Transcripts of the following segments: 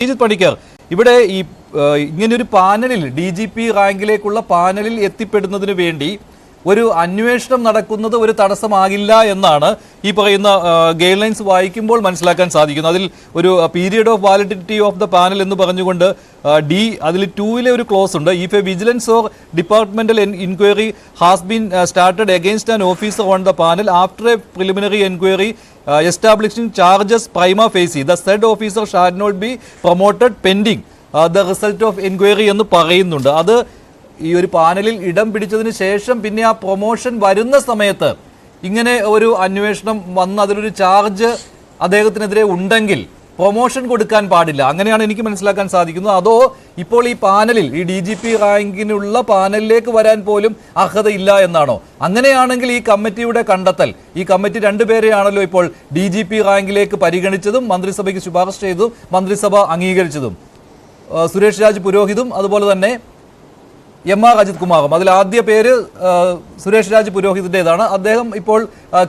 ശ്രീജിത്ത് പണിക്കർ, ഇവിടെ ഈ ഇങ്ങനൊരു പാനലിൽ DGP റാങ്കിലേക്കുള്ള പാനലിൽ എത്തിപ്പെടുന്നതിന് വേണ്ടി ഒരു അന്വേഷണം നടക്കുന്നത് ഒരു തടസ്സമാകില്ല എന്നാണ് ഈ പറയുന്ന ഗൈഡ് ലൈൻസ് വായിക്കുമ്പോൾ മനസ്സിലാക്കാൻ സാധിക്കുന്നത്. അതിൽ ഒരു period of validity of the panel എന്ന് പറഞ്ഞുകൊണ്ട് അതിൽ 2-ലെ ഒരു ക്ലോസ് ഉണ്ട്. If A vigilance or departmental enquiry has been started against an officer on the panel after A preliminary enquiry establishing charges prima facie, the said officer shall not be promoted pending the result of inquiry എന്ന് പറയുന്നുണ്ട്. അത് ഈ ഒരു പാനലിൽ ഇടം പിടിച്ചതിന് ശേഷം പിന്നെ ആ പ്രൊമോഷൻ വരുന്ന സമയത്ത് ഇങ്ങനെ ഒരു അന്വേഷണം വന്ന് അതിലൊരു ചാർജ് അദ്ദേഹത്തിനെതിരെ ഉണ്ടെങ്കിൽ പ്രൊമോഷൻ കൊടുക്കാൻ പാടില്ല, അങ്ങനെയാണ് എനിക്ക് മനസ്സിലാക്കാൻ സാധിക്കുന്നത്. അതോ ഇപ്പോൾ ഈ പാനലിൽ ഈ DGP റാങ്കിനുള്ള പാനലിലേക്ക് വരാൻ പോലും അർഹതയില്ല എന്നാണോ? അങ്ങനെയാണെങ്കിൽ ഈ കമ്മിറ്റിയുടെ കണ്ടെത്തൽ, ഈ കമ്മിറ്റി 2 പേരെയാണല്ലോ ഇപ്പോൾ DGP റാങ്കിലേക്ക് പരിഗണിച്ചതും മന്ത്രിസഭയ്ക്ക് ശുപാർശ ചെയ്തതും മന്ത്രിസഭ അംഗീകരിച്ചതും, സുരേഷ് രാജ് പുരോഹിതും അതുപോലെ തന്നെ MR അജിത് കുമാറും. അതിൽ ആദ്യ പേര് സുരേഷ് രാജ് പുരോഹിതിൻ്റെതാണ്. അദ്ദേഹം ഇപ്പോൾ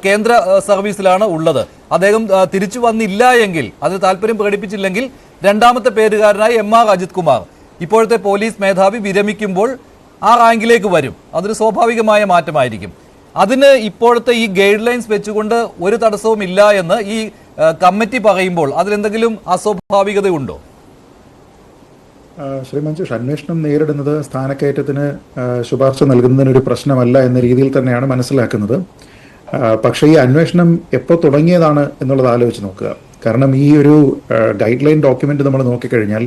കേന്ദ്ര സർവീസിലാണ് ഉള്ളത്. അദ്ദേഹം തിരിച്ചു വന്നില്ല എങ്കിൽ, അതിന് താല്പര്യം പ്രകടിപ്പിച്ചില്ലെങ്കിൽ രണ്ടാമത്തെ പേരുകാരനായി MR അജിത് കുമാർ ഇപ്പോഴത്തെ പോലീസ് മേധാവി വിരമിക്കുമ്പോൾ ആ റാങ്കിലേക്ക് വരും. അതൊരു സ്വാഭാവികമായ മാറ്റമായിരിക്കും. അതിന് ഇപ്പോഴത്തെ ഈ ഗൈഡ് ലൈൻസ് വെച്ചുകൊണ്ട് ഒരു തടസ്സവും ഇല്ല എന്ന് ഈ കമ്മിറ്റി പറയുമ്പോൾ അതിലെന്തെങ്കിലും അസ്വാഭാവികതയുണ്ടോ? ശ്രീ മഞ്ജുഷ്, അന്വേഷണം നേരിടുന്നത് സ്ഥാനക്കയറ്റത്തിന് ശുപാർശ നൽകുന്നതിനൊരു പ്രശ്നമല്ല എന്ന രീതിയിൽ തന്നെയാണ് മനസ്സിലാക്കുന്നത്. പക്ഷേ ഈ അന്വേഷണം എപ്പോൾ തുടങ്ങിയതാണ് എന്നുള്ളത് ആലോചിച്ച് നോക്കുക. കാരണം ഈ ഒരു ഗൈഡ് ലൈൻ ഡോക്യുമെന്റ് നമ്മൾ നോക്കിക്കഴിഞ്ഞാൽ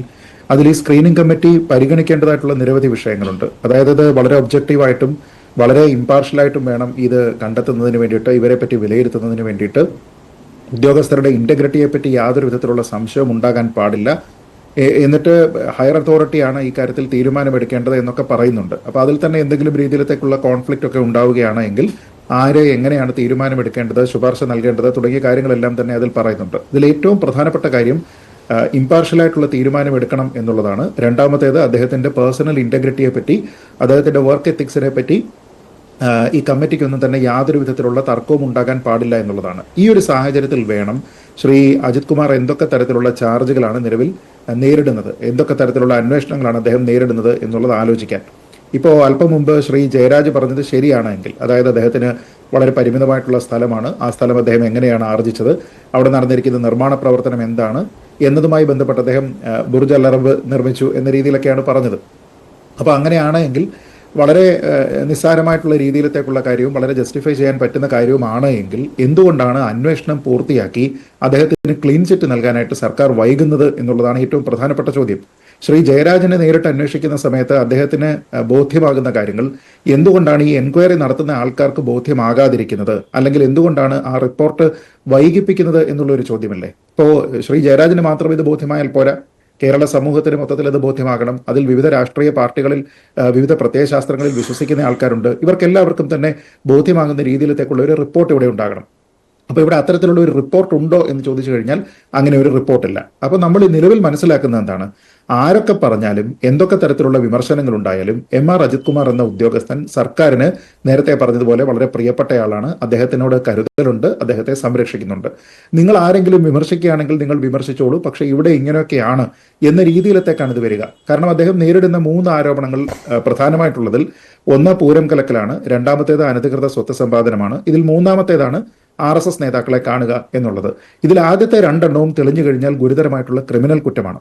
അതിൽ ഈ സ്ക്രീനിങ് കമ്മിറ്റി പരിഗണിക്കേണ്ടതായിട്ടുള്ള നിരവധി വിഷയങ്ങളുണ്ട്. അതായത് ഇത് വളരെ ഒബ്ജക്റ്റീവായിട്ടും വളരെ ഇമ്പാർഷ്യലായിട്ടും വേണം ഇത് കണ്ടെത്തുന്നതിന് വേണ്ടിയിട്ട്, ഇവരെ പറ്റി വിലയിരുത്തുന്നതിന് വേണ്ടിയിട്ട്. ഉദ്യോഗസ്ഥരുടെ ഇന്റഗ്രിറ്റിയെ പറ്റി യാതൊരു വിധത്തിലുള്ള സംശയവും ഉണ്ടാകാൻ പാടില്ല. എന്നിട്ട് ഹയർ അതോറിറ്റിയാണ് ഈ കാര്യത്തിൽ തീരുമാനമെടുക്കേണ്ടത് എന്നൊക്കെ പറയുന്നുണ്ട്. അപ്പോൾ അതിൽ തന്നെ എന്തെങ്കിലും രീതിയിലത്തേക്കുള്ള കോൺഫ്ലിക്റ്റ് ഒക്കെ ഉണ്ടാവുകയാണെങ്കിൽ ആരെ എങ്ങനെയാണ് തീരുമാനമെടുക്കേണ്ടത്, ശുപാർശ നൽകേണ്ടത് തുടങ്ങിയ കാര്യങ്ങളെല്ലാം തന്നെ അതിൽ പറയുന്നുണ്ട്. ഇതിൽ ഏറ്റവും പ്രധാനപ്പെട്ട കാര്യം ഇമ്പാർഷ്യലായിട്ടുള്ള തീരുമാനമെടുക്കണം എന്നുള്ളതാണ്. രണ്ടാമത്തേത് അദ്ദേഹത്തിൻ്റെ പേഴ്സണൽ ഇൻറ്റഗ്രിറ്റിയെ പറ്റി, അദ്ദേഹത്തിൻ്റെ വർക്ക് എത്തിക്സിനെ പറ്റി ഈ കമ്മിറ്റിക്കൊന്നും തന്നെ യാതൊരു വിധത്തിലുള്ള തർക്കവും ഉണ്ടാകാൻ പാടില്ല എന്നുള്ളതാണ്. ഈ ഒരു സാഹചര്യത്തിൽ വേണം ശ്രീ അജിത് കുമാർ എന്തൊക്കെ തരത്തിലുള്ള ചാർജുകളാണ് നിലവിൽ നേരിടുന്നത്, എന്തൊക്കെ തരത്തിലുള്ള അന്വേഷണങ്ങളാണ് അദ്ദേഹം നേരിടുന്നത് എന്നുള്ളത് ആലോചിക്കാൻ. ഇപ്പോൾ അല്പം മുമ്പ് ശ്രീ ജയരാജ് പറഞ്ഞത് ശരിയാണെങ്കിൽ, അതായത് അദ്ദേഹത്തിന് വളരെ പരിമിതമായിട്ടുള്ള സ്ഥലമാണ്, ആ സ്ഥലം അദ്ദേഹം എങ്ങനെയാണ് ആർജിച്ചത്, അവിടെ നടന്നിരിക്കുന്ന നിർമ്മാണ പ്രവർത്തനം എന്താണ് എന്നതുമായി ബന്ധപ്പെട്ട് അദ്ദേഹം ബുർജ് അൽ അറബ് നിർമ്മിച്ചു എന്ന രീതിയിലൊക്കെയാണ് പറഞ്ഞത്. അപ്പോൾ അങ്ങനെയാണെങ്കിൽ വളരെ നിസ്സാരമായിട്ടുള്ള രീതിയിലത്തേക്കുള്ള കാര്യവും വളരെ ജസ്റ്റിഫൈ ചെയ്യാൻ പറ്റുന്ന കാര്യവുമാണ് എങ്കിൽ എന്തുകൊണ്ടാണ് അന്വേഷണം പൂർത്തിയാക്കി അദ്ദേഹത്തിന് ക്ലീൻ ചിറ്റ് നൽകാനായിട്ട് സർക്കാർ വൈകുന്നത് എന്നുള്ളതാണ് ഏറ്റവും പ്രധാനപ്പെട്ട ചോദ്യം. ശ്രീ ജയരാജനെ നേരിട്ട് അന്വേഷിക്കുന്ന സമയത്ത് അദ്ദേഹത്തിന് ബോധ്യമാകുന്ന കാര്യങ്ങൾ എന്തുകൊണ്ടാണ് ഈ എൻക്വയറി നടത്തുന്ന ആൾക്കാർക്ക് ബോധ്യമാകാതിരിക്കുന്നത്, അല്ലെങ്കിൽ എന്തുകൊണ്ടാണ് ആ റിപ്പോർട്ട് വൈകിപ്പിക്കുന്നത് എന്നുള്ളൊരു ചോദ്യമല്ലേ. ഇപ്പോൾ ശ്രീ ജയരാജന് മാത്രം ഇത് ബോധ്യമായാൽ പോരാ, കേരള സമൂഹത്തിന് മൊത്തത്തിൽ ഇത് ബോധ്യമാകണം. അതിൽ വിവിധ രാഷ്ട്രീയ പാർട്ടികളിൽ വിവിധ പ്രത്യയശാസ്ത്രങ്ങളിൽ വിശ്വസിക്കുന്ന ആൾക്കാരുണ്ട്. ഇവർക്കെല്ലാവർക്കും തന്നെ ബോധ്യമാകുന്ന രീതിയിലത്തേക്കുള്ള ഒരു റിപ്പോർട്ട് ഇവിടെ ഉണ്ടാകണം. അപ്പോൾ ഇവിടെ അത്തരത്തിലുള്ള ഒരു റിപ്പോർട്ട് ഉണ്ടോ എന്ന് ചോദിച്ചു കഴിഞ്ഞാൽ അങ്ങനെ ഒരു റിപ്പോർട്ടില്ല. അപ്പോൾ നമ്മൾ നിലവിൽ മനസ്സിലാക്കുന്നത് എന്താണ്, ആരൊക്കെ പറഞ്ഞാലും എന്തൊക്കെ തരത്തിലുള്ള വിമർശനങ്ങൾ ഉണ്ടായാലും MR അജിത് കുമാർ എന്ന ഉദ്യോഗസ്ഥൻ സർക്കാരിന് നേരത്തെ പറഞ്ഞതുപോലെ വളരെ പ്രിയപ്പെട്ടയാളാണ്. അദ്ദേഹത്തിനോട് കരുതലുണ്ട്, അദ്ദേഹത്തെ സംരക്ഷിക്കുന്നുണ്ട്. നിങ്ങൾ ആരെങ്കിലും വിമർശിക്കുകയാണെങ്കിൽ നിങ്ങൾ വിമർശിച്ചോളൂ, പക്ഷേ ഇവിടെ ഇങ്ങനെയൊക്കെയാണ് എന്ന രീതിയിലത്തേക്കാണ് ഇത് വരിക. കാരണം അദ്ദേഹം നേരിടുന്ന 3 ആരോപണങ്ങൾ പ്രധാനമായിട്ടുള്ളതിൽ ഒന്ന് പൂരം കലക്കലാണ്, രണ്ടാമത്തേത് അനധികൃത സ്വത്ത് സമ്പാദനമാണ്, ഇതിൽ മൂന്നാമത്തേതാണ് RSS നേതാക്കളെ കാണുക എന്നുള്ളത്. ഇതിൽ ആദ്യത്തെ 2 എണ്ണവും തെളിഞ്ഞു കഴിഞ്ഞാൽ ഗുരുതരമായിട്ടുള്ള ക്രിമിനൽ കുറ്റമാണ്.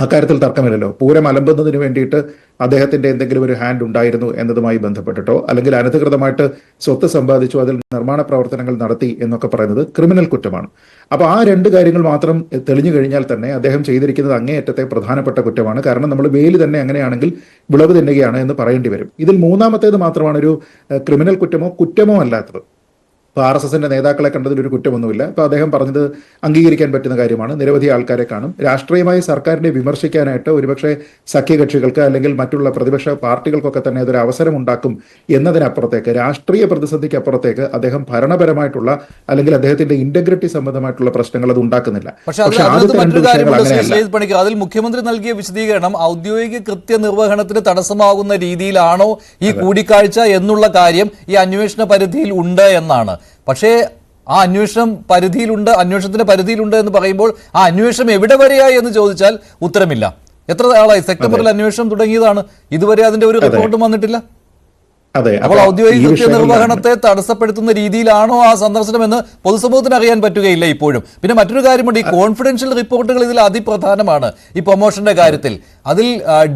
അക്കാര്യത്തിൽ തർക്കമില്ലല്ലോ. പൂരം അലമ്പുന്നതിന് വേണ്ടിയിട്ട് അദ്ദേഹത്തിന്റെ എന്തെങ്കിലും ഒരു ഹാൻഡ് ഉണ്ടായിരുന്നു എന്നതുമായി ബന്ധപ്പെട്ടിട്ടോ, അല്ലെങ്കിൽ അനധികൃതമായിട്ട് സ്വത്ത് സമ്പാദിച്ചു, അതിൽ നിർമ്മാണ പ്രവർത്തനങ്ങൾ നടത്തി എന്നൊക്കെ പറയുന്നത് ക്രിമിനൽ കുറ്റമാണ്. അപ്പോൾ ആ 2 കാര്യങ്ങൾ മാത്രം തെളിഞ്ഞു കഴിഞ്ഞാൽ തന്നെ അദ്ദേഹം ചെയ്തിരിക്കുന്നത് അങ്ങേയറ്റത്തെ പ്രധാനപ്പെട്ട കുറ്റമാണ്. കാരണം നമ്മൾ വേലി തന്നെ അങ്ങനെയാണെങ്കിൽ വിളവ് തിന്നുകയാണ് എന്ന് പറയേണ്ടി വരും. ഇതിൽ മൂന്നാമത്തേത് മാത്രമാണ് ഒരു ക്രിമിനൽ കുറ്റമോ അല്ലാത്തത്. ഇപ്പോൾ RSSന്റെ നേതാക്കളെ കണ്ടതിലൊരു കുറ്റമൊന്നുമില്ല. ഇപ്പോൾ അദ്ദേഹം പറഞ്ഞത് അംഗീകരിക്കാൻ പറ്റുന്ന കാര്യമാണ്. നിരവധി ആൾക്കാരെ കാണും. രാഷ്ട്രീയമായി സർക്കാരിനെ വിമർശിക്കാനായിട്ട് ഒരുപക്ഷെ സഖ്യകക്ഷികൾക്ക് അല്ലെങ്കിൽ മറ്റുള്ള പ്രതിപക്ഷ പാർട്ടികൾക്കൊക്കെ തന്നെ അതൊരു അവസരം ഉണ്ടാക്കും എന്നതിനപ്പുറത്തേക്ക്, രാഷ്ട്രീയ പ്രതിസന്ധിക്ക് അപ്പുറത്തേക്ക് അദ്ദേഹം ഭരണപരമായിട്ടുള്ള അല്ലെങ്കിൽ അദ്ദേഹത്തിന്റെ ഇന്റഗ്രിറ്റി സംബന്ധമായിട്ടുള്ള പ്രശ്നങ്ങൾ അത് ഉണ്ടാക്കുന്നില്ല. പക്ഷേ അതിൽ മുഖ്യമന്ത്രി നൽകിയ വിശദീകരണം ഔദ്യോഗിക കൃത്യനിർവഹണത്തിന് തടസ്സമാകുന്ന രീതിയിലാണോ ഈ കൂടിക്കാഴ്ച എന്നുള്ള കാര്യം ഈ അന്വേഷണ പരിധിയിൽ ഉണ്ട് എന്നാണ്. പക്ഷേ ആ അന്വേഷണം അന്വേഷണത്തിന്റെ പരിധിയിലുണ്ട് എന്ന് പറയുമ്പോൾ ആ അന്വേഷണം എവിടെ വരെയായി എന്ന് ചോദിച്ചാൽ ഉത്തരമില്ല. എത്ര ആളായി സെപ്റ്റംബറിൽ അന്വേഷണം തുടങ്ങിയതാണ്, ഇതുവരെ അതിന്റെ ഒരു റിപ്പോർട്ടും വന്നിട്ടില്ല. അപ്പോൾ ഔദ്യോഗിക കൃത്യനിർവഹണത്തെ തടസ്സപ്പെടുത്തുന്ന രീതിയിലാണോ ആ സന്ദർശനം എന്ന് പൊതുസമൂഹത്തിന് അറിയാൻ പറ്റുകയില്ല ഇപ്പോഴും. പിന്നെ മറ്റൊരു കാര്യമുണ്ട്, ഈ കോൺഫിഡൻഷ്യൽ റിപ്പോർട്ടുകൾ ഇതിൽ അതിപ്രധാനമാണ് ഈ പ്രൊമോഷന്റെ കാര്യത്തിൽ. അതിൽ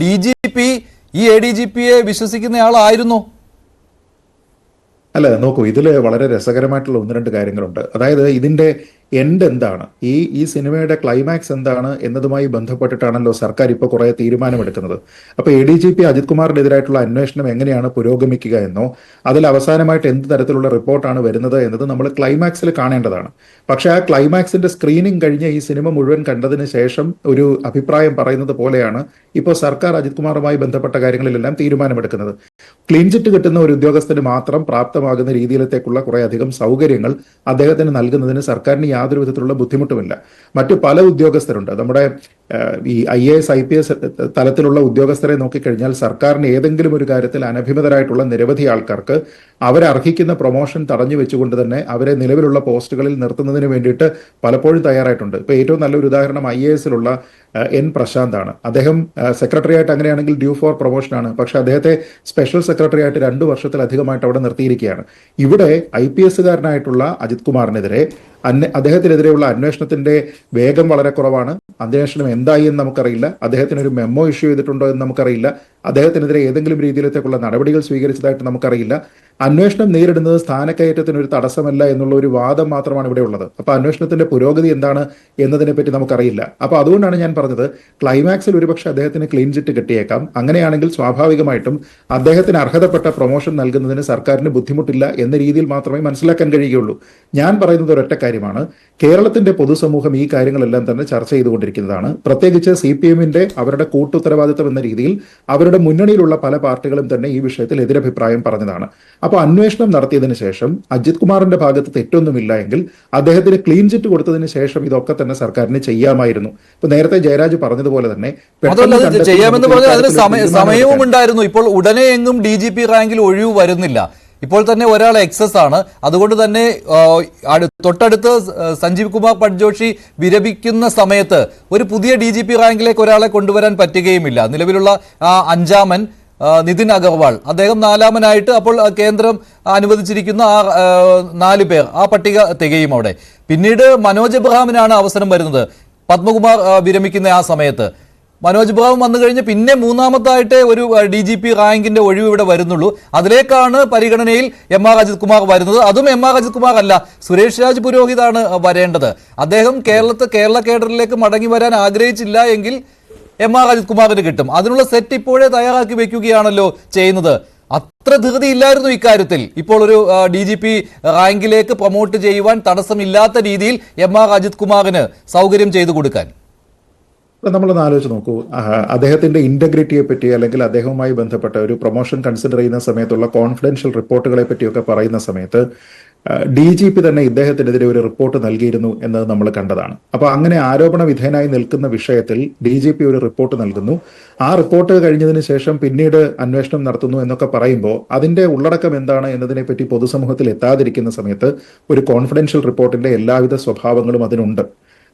DGP ഈ ADGPയെ വിശ്വസിക്കുന്നയാളായിരുന്നു. അല്ല, നോക്കൂ, ഇതിൽ വളരെ രസകരമായിട്ടുള്ള ഒന്ന് രണ്ട് കാര്യങ്ങളുണ്ട്. അതായത് ഇതിന്റെ എൻഡ് എന്താണ്, ഈ സിനിമയുടെ ക്ലൈമാക്സ് എന്താണ് എന്നതുമായി ബന്ധപ്പെട്ടിട്ടാണല്ലോ സർക്കാർ ഇപ്പോൾ കുറെ തീരുമാനമെടുക്കുന്നത്. അപ്പോൾ ADGP അജിത് കുമാറിനെതിരായിട്ടുള്ള അന്വേഷണം എങ്ങനെയാണ് പുരോഗമിക്കുക എന്നോ അതിൽ അവസാനമായിട്ട് എന്ത് തരത്തിലുള്ള റിപ്പോർട്ടാണ് വരുന്നത് എന്നത് നമ്മൾ ക്ലൈമാക്സിൽ കാണേണ്ടതാണ്. പക്ഷെ ആ ക്ലൈമാക്സിന്റെ സ്ക്രീനിങ് കഴിഞ്ഞ് ഈ സിനിമ മുഴുവൻ കണ്ടതിന് ശേഷം ഒരു അഭിപ്രായം പറയുന്നത് പോലെയാണ് ഇപ്പോൾ സർക്കാർ അജിത് കുമാറുമായി ബന്ധപ്പെട്ട കാര്യങ്ങളിലെല്ലാം തീരുമാനമെടുക്കുന്നത്. ക്ലീൻ ചിറ്റ് കിട്ടുന്ന ഒരു ഉദ്യോഗസ്ഥന് മാത്രം പ്രാപ്തമാകുന്ന രീതിയിലത്തേക്കുള്ള കുറെ അധികം സൗകര്യങ്ങൾ അദ്ദേഹത്തിന് നൽകുന്നതിന് സർക്കാരിന് യാതൊരു വിധത്തിലുള്ള ബുദ്ധിമുട്ടുമില്ല. മറ്റു പല ഉദ്യോഗസ്ഥരുണ്ട്. നമ്മുടെ ഈ IAS IPS തലത്തിലുള്ള ഉദ്യോഗസ്ഥരെ നോക്കിക്കഴിഞ്ഞാൽ സർക്കാരിന് ഏതെങ്കിലും ഒരു കാര്യത്തിൽ അനഭിമതരായിട്ടുള്ള നിരവധി ആൾക്കാർക്ക് അവരർഹിക്കുന്ന പ്രൊമോഷൻ തടഞ്ഞു വെച്ചുകൊണ്ട് തന്നെ അവരെ നിലവിലുള്ള പോസ്റ്റുകളിൽ നിർത്തുന്നതിന് വേണ്ടിയിട്ട് പലപ്പോഴും തയ്യാറായിട്ടുണ്ട്. ഇപ്പോൾ ഏറ്റവും നല്ലൊരു ഉദാഹരണം IAS-ലുള്ള N പ്രശാന്താണ്. അദ്ദേഹം സെക്രട്ടറി ആയിട്ട് അങ്ങനെയാണെങ്കിൽ ഡ്യൂ ഫോർ പ്രൊമോഷനാണ്. പക്ഷെ അദ്ദേഹത്തെ സ്പെഷ്യൽ സെക്രട്ടറി ആയിട്ട് 2 വർഷത്തിലധികമായിട്ട് അവിടെ നിർത്തിയിരിക്കുകയാണ്. ഇവിടെ IPS-കാരനായിട്ടുള്ള അജിത് കുമാറിനെതിരെ അദ്ദേഹത്തിനെതിരെയുള്ള അന്വേഷണത്തിന്റെ വേഗം വളരെ കുറവാണ്. അന്വേഷണം എന്തായി എന്ന് നമുക്കറിയില്ല. അദ്ദേഹത്തിന് ഒരു മെമ്മോ ഇഷ്യൂ ചെയ്തിട്ടുണ്ടോ എന്ന് നമുക്കറിയില്ല. അദ്ദേഹത്തിനെതിരെ ഏതെങ്കിലും രീതിയിലേക്കുള്ള നടപടികൾ സ്വീകരിച്ചതായിട്ട് നമുക്കറിയില്ല. അന്വേഷണം നേരിടുന്നത് സ്ഥാനക്കയറ്റത്തിന് ഒരു തടസ്സമല്ല എന്നുള്ള ഒരു വാദം മാത്രമാണ് ഇവിടെ ഉള്ളത്. അപ്പൊ അന്വേഷണത്തിന്റെ പുരോഗതി എന്താണ് എന്നതിനെ പറ്റി നമുക്കറിയില്ല. അപ്പൊ അതുകൊണ്ടാണ് ഞാൻ പറഞ്ഞത്, ക്ലൈമാക്സിൽ ഒരുപക്ഷെ അദ്ദേഹത്തിന് ക്ലീൻ ചിറ്റ് കിട്ടിയേക്കാം. അങ്ങനെയാണെങ്കിൽ സ്വാഭാവികമായിട്ടും അദ്ദേഹത്തിന് അർഹതപ്പെട്ട പ്രൊമോഷൻ നൽകുന്നതിന് സർക്കാരിന് ബുദ്ധിമുട്ടില്ല എന്ന രീതിയിൽ മാത്രമേ മനസ്സിലാക്കാൻ കഴിയുകയുള്ളൂ. ഞാൻ പറയുന്നത് ഒരൊറ്റ കാര്യമാണ്, കേരളത്തിന്റെ പൊതുസമൂഹം ഈ കാര്യങ്ങളെല്ലാം തന്നെ ചർച്ച ചെയ്തുകൊണ്ടിരിക്കുന്നതാണ്. പ്രത്യേകിച്ച് CPM-ന്റെ അവരുടെ കൂട്ടുത്തരവാദിത്തം എന്ന രീതിയിൽ അവരുടെ മുന്നണിയിലുള്ള പല പാർട്ടികളും തന്നെ ഈ വിഷയത്തിൽ എതിരഭിപ്രായം പറഞ്ഞതാണ്. അപ്പോൾ അന്വേഷണം നടത്തിയതിനു ശേഷം അജിത് കുമാറിന്റെ ഭാഗത്ത് തെറ്റൊന്നുമില്ല എങ്കിൽ അദ്ദേഹത്തിന് ക്ലീൻ ചിറ്റ് കൊടുത്തതിന് ശേഷം ഇതൊക്കെ തന്നെ സർക്കാരിന് ചെയ്യാമായിരുന്നു. ഇപ്പൊ നേരത്തെ ജയരാജ് പറഞ്ഞതുപോലെ തന്നെ ചെയ്യാമെന്ന് പറഞ്ഞാൽ അതിന് സമയവും ഉണ്ടായിരുന്നു. ഇപ്പോൾ ഉടനെ എങ്ങും DGP റാങ്കിൽ ഒഴിവ് വരുന്നില്ല. ഇപ്പോൾ തന്നെ ഒരാൾ എക്സസ് ആണ്. അതുകൊണ്ട് തന്നെ തൊട്ടടുത്ത് സഞ്ജീവ് കുമാർ പട്ജോഷി വിരമിക്കുന്ന സമയത്ത് ഒരു പുതിയ DGP റാങ്കിലേക്ക് ഒരാളെ കൊണ്ടുവരാൻ പറ്റുകയുമില്ല. നിലവിലുള്ള 5-ാമൻ നിതിൻ അഗർവാൾ, അദ്ദേഹം 4-ാമനായിട്ട് അപ്പോൾ കേന്ദ്രം അനുവദിച്ചിരിക്കുന്ന 4 പേർ, ആ പട്ടിക തികയും അവിടെ. പിന്നീട് മനോജ് എബ്രഹാമിനാണ് അവസരം വരുന്നത്. പത്മകുമാർ വിരമിക്കുന്ന ആ സമയത്ത് മനോജ് ബാബു വന്നു കഴിഞ്ഞ് പിന്നെ 3-ാമത്തായിട്ട് ഒരു DGP റാങ്കിന്റെ ഒഴിവ് ഇവിടെ വരുന്നുള്ളൂ. അതിലേക്കാണ് പരിഗണനയിൽ MR അജിത് കുമാർ വരുന്നത്. അതും MR അജിത് കുമാർ അല്ല, സുരേഷ് രാജ് പുരോഹിതാണ് വരേണ്ടത്. അദ്ദേഹം കേരള കേഡറിലേക്ക് മടങ്ങി വരാൻ ആഗ്രഹിച്ചില്ല എങ്കിൽ MR അജിത് കുമാറിന് കിട്ടും. അതിനുള്ള സെറ്റ് ഇപ്പോഴേ തയ്യാറാക്കി വെക്കുകയാണല്ലോ ചെയ്യുന്നത്. അത്ര ധൃതിയില്ലായിരുന്നു ഇക്കാര്യത്തിൽ. ഇപ്പോൾ ഒരു DGP റാങ്കിലേക്ക് പ്രൊമോട്ട് ചെയ്യുവാൻ തടസ്സമില്ലാത്ത രീതിയിൽ MR അജിത് കുമാറിന് സൗകര്യം ചെയ്തു കൊടുക്കാൻ. നമ്മളൊന്ന് ആലോചിച്ച് നോക്കൂ, അദ്ദേഹത്തിന്റെ ഇന്റഗ്രിറ്റിയെ പറ്റി അല്ലെങ്കിൽ അദ്ദേഹവുമായി ബന്ധപ്പെട്ട ഒരു പ്രൊമോഷൻ കൺസിഡർ ചെയ്യുന്ന സമയത്തുള്ള കോൺഫിഡൻഷ്യൽ റിപ്പോർട്ടുകളെ പറ്റിയൊക്കെ പറയുന്ന സമയത്ത് DGP തന്നെ ഇദ്ദേഹത്തിനെതിരെ ഒരു റിപ്പോർട്ട് നൽകിയിരുന്നു എന്നത് നമ്മൾ കണ്ടതാണ്. അപ്പോൾ അങ്ങനെ ആരോപണ വിധേയനായി നിൽക്കുന്ന വിഷയത്തിൽ DGP ഒരു റിപ്പോർട്ട് നൽകുന്നു. ആ റിപ്പോർട്ട് കഴിഞ്ഞതിന് ശേഷം പിന്നീട് അന്വേഷണം നടത്തുന്നു എന്നൊക്കെ പറയുമ്പോൾ അതിന്റെ ഉള്ളടക്കം എന്താണ് എന്നതിനെ പറ്റി പൊതുസമൂഹത്തിൽ എത്താതിരിക്കുന്ന സമയത്ത് ഒരു കോൺഫിഡൻഷ്യൽ റിപ്പോർട്ടിന്റെ എല്ലാവിധ സ്വഭാവങ്ങളും അതിനുണ്ട്.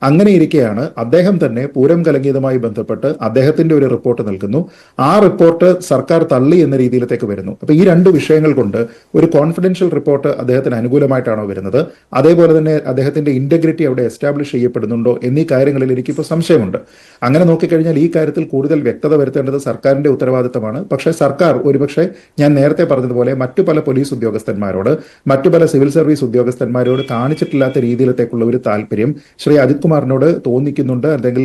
അങ്ങനെ ഇരിക്കെയാണ് അദ്ദേഹം തന്നെ പൂരം കലങ്ങിയതുമായി ബന്ധപ്പെട്ട് അദ്ദേഹത്തിന്റെ ഒരു റിപ്പോർട്ട് നൽകുന്നു. ആ റിപ്പോർട്ട് സർക്കാർ തള്ളി എന്ന രീതിയിലേക്ക് വരുന്നു. അപ്പൊ ഈ 2 വിഷയങ്ങൾ കൊണ്ട് ഒരു കോൺഫിഡൻഷ്യൽ റിപ്പോർട്ട് അദ്ദേഹത്തിന് അനുകൂലമായിട്ടാണോ വരുന്നത്, അതേപോലെ തന്നെ അദ്ദേഹത്തിന്റെ ഇന്റഗ്രിറ്റി അവിടെ എസ്റ്റാബ്ലിഷ് ചെയ്യപ്പെടുന്നുണ്ടോ എന്നീ കാര്യങ്ങളിൽ എനിക്കിപ്പോൾ സംശയമുണ്ട്. അങ്ങനെ നോക്കിക്കഴിഞ്ഞാൽ ഈ കാര്യത്തിൽ കൂടുതൽ വ്യക്തത വരുത്തേണ്ടത് സർക്കാരിന്റെ ഉത്തരവാദിത്തമാണ്. പക്ഷേ സർക്കാർ ഒരുപക്ഷെ ഞാൻ നേരത്തെ പറഞ്ഞതുപോലെ മറ്റു പല പോലീസ് ഉദ്യോഗസ്ഥന്മാരോട്, മറ്റു പല സിവിൽ സർവീസ് ഉദ്യോഗസ്ഥന്മാരോട് കാണിച്ചിട്ടില്ലാത്ത രീതിയിലേക്കുള്ള ഒരു താല്പര്യം ശ്രീ അജിത് കുമാറിനോട് തോന്നിക്കുന്നുണ്ട് അല്ലെങ്കിൽ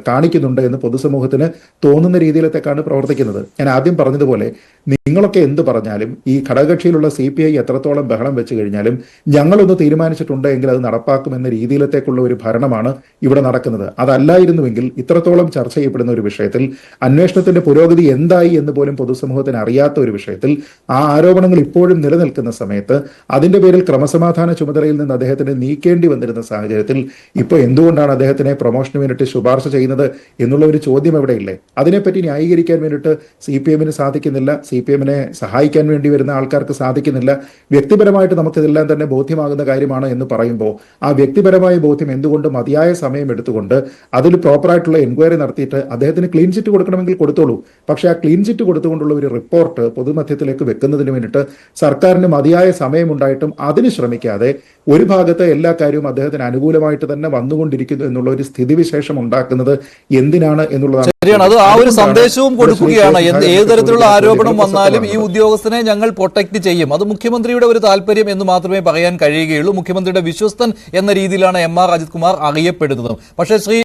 കാണിക്കുന്നുണ്ട് എന്ന് പൊതുസമൂഹത്തിന് തോന്നുന്ന രീതിയിലേക്കാണ് പ്രവർത്തിക്കുന്നത്. ഞാൻ ആദ്യം പറഞ്ഞതുപോലെ നിങ്ങളൊക്കെ എന്ത് പറഞ്ഞാലും ഈ ഘടകകക്ഷിയിലുള്ള CPI എത്രത്തോളം ബഹളം വെച്ച് കഴിഞ്ഞാലും ഞങ്ങളൊന്ന് തീരുമാനിച്ചിട്ടുണ്ട് എങ്കിൽ അത് നടപ്പാക്കുമെന്ന രീതിയിലേക്കുള്ള ഒരു ഭരണമാണ് ഇവിടെ നടക്കുന്നത്. അതല്ലായിരുന്നുവെങ്കിൽ ഇത്രത്തോളം ചർച്ച ചെയ്യപ്പെടുന്ന ഒരു വിഷയത്തിൽ, അന്വേഷണത്തിന്റെ പുരോഗതി എന്തായി എന്ന് പോലും പൊതുസമൂഹത്തിന് അറിയാത്ത ഒരു വിഷയത്തിൽ ആ ആരോപണങ്ങൾ ഇപ്പോഴും നിലനിൽക്കുന്ന സമയത്ത് അതിന്റെ പേരിൽ ക്രമസമാധാന ചുമതലയിൽ നിന്ന് അദ്ദേഹത്തിന് നീക്കേണ്ടി വന്നിരുന്ന സാഹചര്യത്തിൽ ഇപ്പോൾ എന്തുകൊണ്ട് എന്തുകൊണ്ടാണ് അദ്ദേഹത്തിനെ പ്രൊമോഷന് വേണ്ടിയിട്ട് ശുപാർശ ചെയ്യുന്നത് എന്നുള്ള ഒരു ചോദ്യം എവിടെയില്ലേ? അതിനെപ്പറ്റി ന്യായീകരിക്കാൻ വേണ്ടിയിട്ട് CPM സാധിക്കുന്നില്ല, CPM സഹായിക്കാൻ വേണ്ടി വരുന്ന ആൾക്കാർക്ക് സാധിക്കുന്നില്ല. വ്യക്തിപരമായിട്ട് നമുക്കിതെല്ലാം തന്നെ ബോധ്യമാകുന്ന കാര്യമാണ് എന്ന് പറയുമ്പോൾ ആ വ്യക്തിപരമായ ബോധ്യം എന്തുകൊണ്ട് മതിയായ സമയം എടുത്തുകൊണ്ട് അതിൽ പ്രോപ്പറായിട്ടുള്ള എൻക്വയറി നടത്തിയിട്ട് അദ്ദേഹത്തിന് ക്ലീൻ ചിറ്റ് കൊടുക്കണമെങ്കിൽ കൊടുത്തോളൂ. പക്ഷേ ആ ക്ലീൻ ചിറ്റ് കൊടുത്തുകൊണ്ടുള്ള ഒരു റിപ്പോർട്ട് പൊതുമധ്യത്തിലേക്ക് വെക്കുന്നതിന് വേണ്ടിയിട്ട് സർക്കാരിന് മതിയായ സമയമുണ്ടായിട്ടും അതിന് ശ്രമിക്കാതെ ഒരു ഭാഗത്ത് എല്ലാ കാര്യവും അദ്ദേഹത്തിന് അനുകൂലമായിട്ട് തന്നെ വന്നുകൊണ്ടിരിക്കുന്നു എന്നുള്ള ഒരു സ്ഥിതിവിശേഷം ഉണ്ടാക്കുന്നത് എന്തിനാണ് എന്നുള്ളതാണ്. ശരിയാണ്, അത് ആ ഒരു സന്ദേശവും കൊടുക്കുകയാണ്. ഏത് തരത്തിലുള്ള ആരോപണം വന്നാലും ഈ ഉദ്യോഗസ്ഥനെ ഞങ്ങൾ പ്രൊട്ടക്ട് ചെയ്യും, അത് മുഖ്യമന്ത്രിയുടെ ഒരു താല്പര്യം എന്ന് മാത്രമേ പറയാൻ കഴിയുകയുള്ളൂ. മുഖ്യമന്ത്രിയുടെ വിശ്വസ്തൻ എന്ന രീതിയിലാണ് MR അജിത് കുമാർ അറിയപ്പെടുന്നത്. പക്ഷേ ശ്രീ